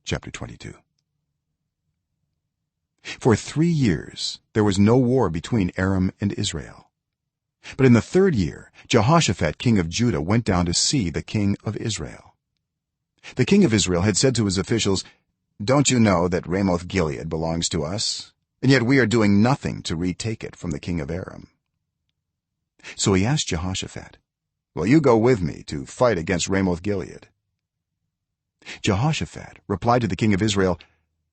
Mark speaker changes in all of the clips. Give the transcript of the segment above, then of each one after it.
Speaker 1: chapter 22. For 3 years there was no war between Aram and Israel, but in the 3rd year Jehoshaphat king of Judah went down to see the king of Israel. The king of Israel had said to his officials, "Don't you know that Ramoth Gilead belongs to us, and yet we are doing nothing to retake it from the king of Aram?" So he asked Jehoshaphat, "Will you go with me to fight against Ramoth Gilead?" Jehoshaphat replied to the king of Israel,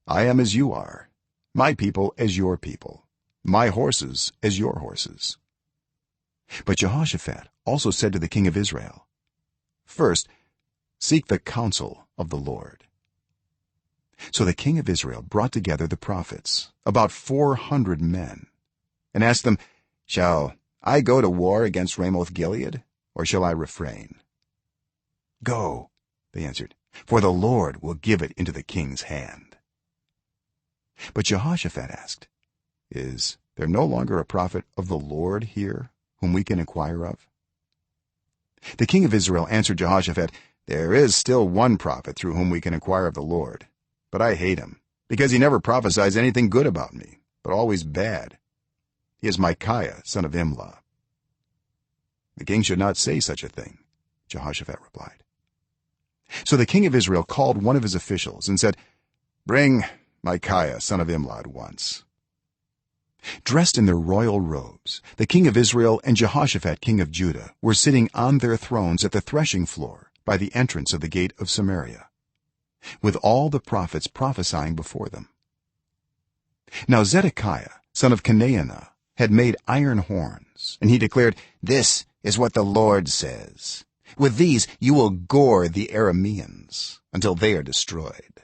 Speaker 1: "I am as you are, my people as your people, my horses as your horses." But Jehoshaphat also said to the king of Israel, "First seek the counsel of the Lord." So the king of Israel brought together the prophets, about 400 men, and asked them, "Shall I go to war against Ramoth Gilead, or shall I refrain?" "Go," they answered, "for the Lord will give it into the king's hand." But Jehoshaphat asked, "Is there no longer a prophet of the Lord here whom we can inquire of?" The king of Israel answered Jehoshaphat, "There is still one prophet through whom we can inquire of the Lord, but I hate him, because he never prophesies anything good about me, but always bad. He is Micaiah son of Imlah." "The king should not say such a thing," Jehoshaphat replied. So the king of Israel called one of his officials and said, "Bring Micaiah son of Imlah at once." Dressed in their royal robes, the king of Israel and Jehoshaphat king of Judah were sitting on their thrones at the threshing floor by the entrance of the gate of Samaria, with all the prophets prophesying before them. Now Zedekiah son of Kenaanah had made iron horns, and he declared, "This is what the Lord says: with these you will gore the Arameans until they are destroyed."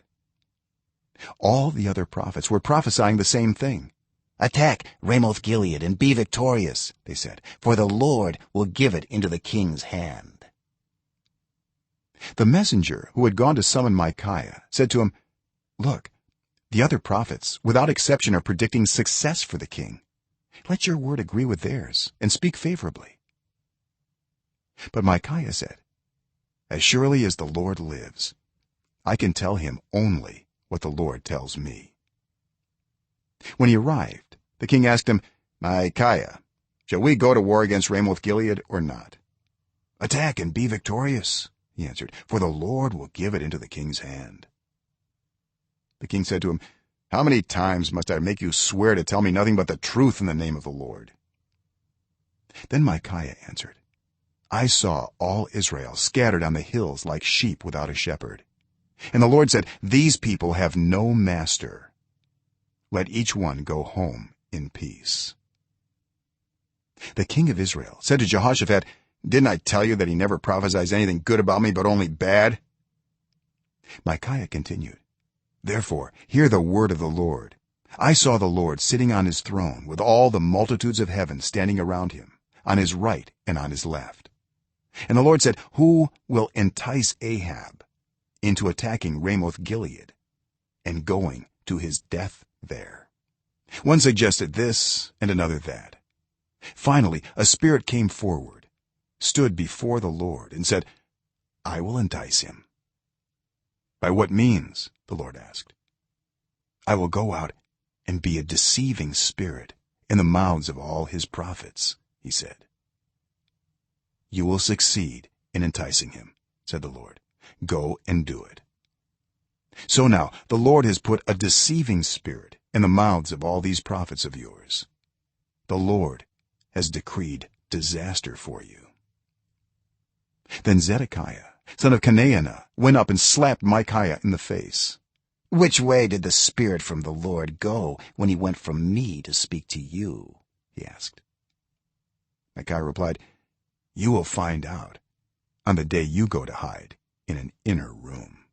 Speaker 1: All the other prophets were prophesying the same thing. "Attack Ramoth Gilead and be victorious," they said, "for the Lord will give it into the king's hand." The messenger who had gone to summon Micaiah said to him, "Look, the other prophets without exception are predicting success for the king. Let your word agree with theirs and speak favorably." But Micaiah said, "As surely as the Lord lives, I can tell him only what the Lord tells me." When he arrived, the king asked him, "Micaiah, shall we go to war against Ramoth Gilead or not?" "Attack and be victorious," he answered, "for the Lord will give it into the king's hand." The king said to him, "How many times must I make you swear to tell me nothing but the truth in the name of the Lord?" Then Micaiah answered, "I saw all Israel scattered on the hills like sheep without a shepherd, and the Lord said, 'These people have no master. Let each one go home in peace.'" The king of Israel said to Jehoshaphat, "Didn't I tell you that he never prophesies anything good about me but only bad?" Micaiah continued, "Therefore hear the word of the Lord. I saw the Lord sitting on his throne with all the multitudes of heaven standing around him, on his right and on his left. And the Lord said, 'Who will entice Ahab into attacking Ramoth Gilead and going to his death there?' One suggested this and another that. Finally a spirit came forward, stood before the Lord, and said, 'I will entice him.' 'By what means?' the Lord asked. 'I will go out and be a deceiving spirit in the mouths of all his prophets,' he said. 'You will succeed in enticing him,' said the Lord. 'Go and do it.' So now the Lord has put a deceiving spirit in the mouths of all these prophets of yours. The Lord has decreed disaster for you." Then Zedekiah son of Kenaanah went up and slapped Micaiah in the face. "Which way did the spirit from the Lord go when he went from me to speak to you?" he asked. Micaiah replied, "You will find out on the day you go to hide in an inner room."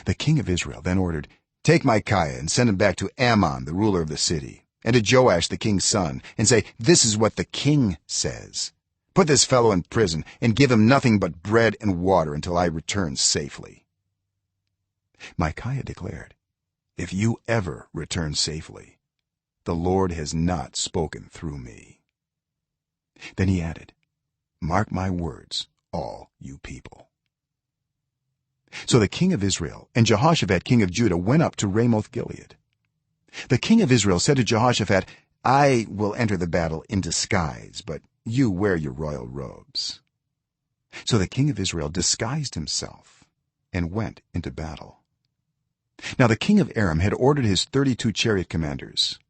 Speaker 1: The king of Israel then ordered, "Take Micaiah and send him back to Ammon the ruler of the city, and to Joash the king's son, and say, 'This is what the king says: Put this fellow in prison and give him nothing but bread and water until I return safely.'" Micaiah declared, "If you ever return safely, the Lord has not spoken through me." Then he added, "Mark my words, all you people." So the king of Israel and Jehoshaphat king of Judah went up to Ramoth Gilead. The king of Israel said to Jehoshaphat, I will enter the battle in disguise, but you wear your royal robes. So the king of Israel disguised himself and went into battle. Now the king of Aram had ordered his 32 chariot commanders,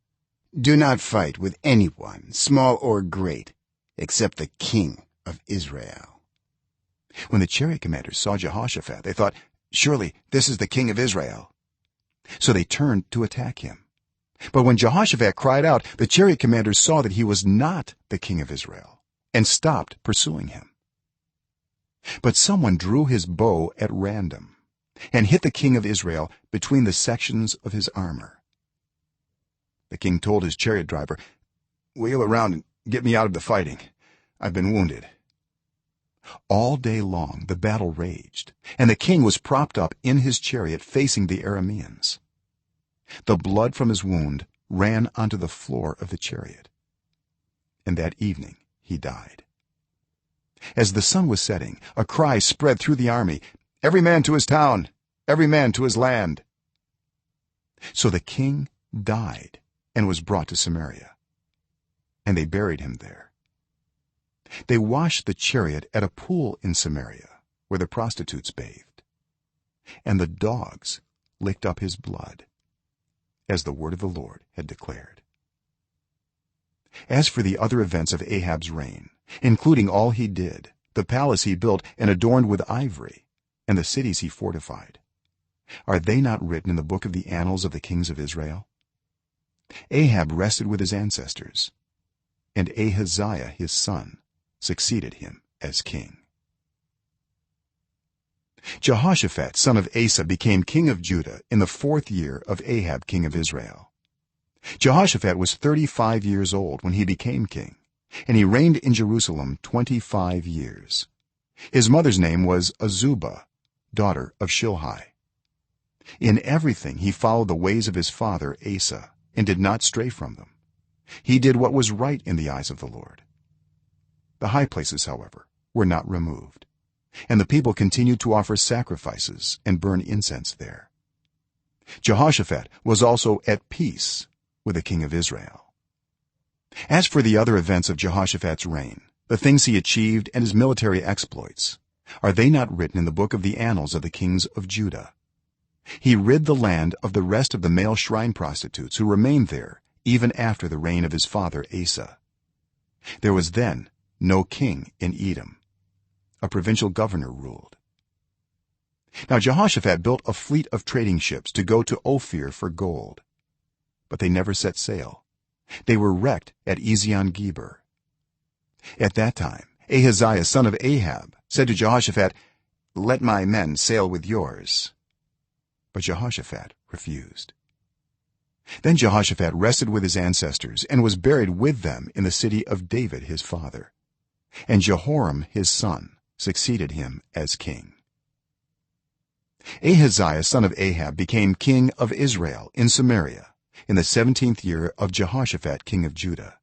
Speaker 1: do not fight with anyone, small or great, except the king of Israel. When the chariot commanders saw Jehoshaphat, they thought, surely this is the king of Israel. So they turned to attack him. But when Jehoshaphat cried out, the chariot commanders saw that he was not the king of Israel and stopped pursuing him. But someone drew his bow at random and hit the king of Israel between the sections of his armor. The king told his chariot driver, wheel around and get me out of the fighting. I've been wounded. All day long the battle raged, and the king was propped up in his chariot facing the Arameans. The blood from his wound ran onto the floor of the chariot, and that evening he died. As the sun was setting, a cry spread through the army, every man to his town, every man to his land. So the king died and was brought to Samaria, and they buried him there. They washed the chariot at a pool in Samaria where the prostitutes bathed, and the dogs licked up his blood, as the word of the Lord had declared. As for the other events of Ahab's reign, including all he did, the palace he built and adorned with ivory, and the cities he fortified, are they not written in the book of the annals of the kings of Israel? Ahab rested with his ancestors, and Ahaziah his son succeeded him as king. Jehoshaphat son of Asa became king of Judah in the 4th year of Ahab king of Israel. Jehoshaphat was 35 years old when he became king, and he reigned in Jerusalem 25 years. His mother's name was Azubah, daughter of Shilhi. In everything he followed the ways of his father Asa and did not stray from them. He did what was right in the eyes of the Lord. The high places, however, were not removed, and the people continued to offer sacrifices and burn incense there. Jehoshaphat was also at peace with the king of Israel. As for the other events of Jehoshaphat's reign, the things he achieved and his military exploits, are they not written in the book of the annals of the kings of Judah? He rid the land of the rest of the male shrine prostitutes who remained there even after the reign of his father Asa. There was then no king in Edom. A provincial governor ruled. Now Jehoshaphat built a fleet of trading ships to go to Ophir for gold, but they never set sail. They were wrecked at Ezion-Geber. At that time Ahaziah son of Ahab said to Jehoshaphat, let my men sail with yours. But Jehoshaphat refused. Then Jehoshaphat rested with his ancestors and was buried with them in the city of David his father, and Jehoram his son succeeded him as king. Ahaziah son of Ahab became king of Israel in Samaria in the 17th year of Jehoshaphat king of Judah,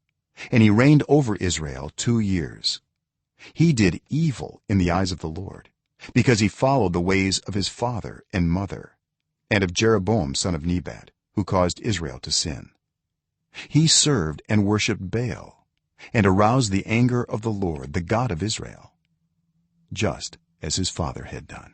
Speaker 1: and he reigned over Israel 2 years. He did evil in the eyes of the Lord, because he followed the ways of his father and mother, and of Jeroboam son of Nebat, who caused Israel to sin. He served and worshipped Baal, and aroused the anger of the Lord, the God of Israel, just as his father had done.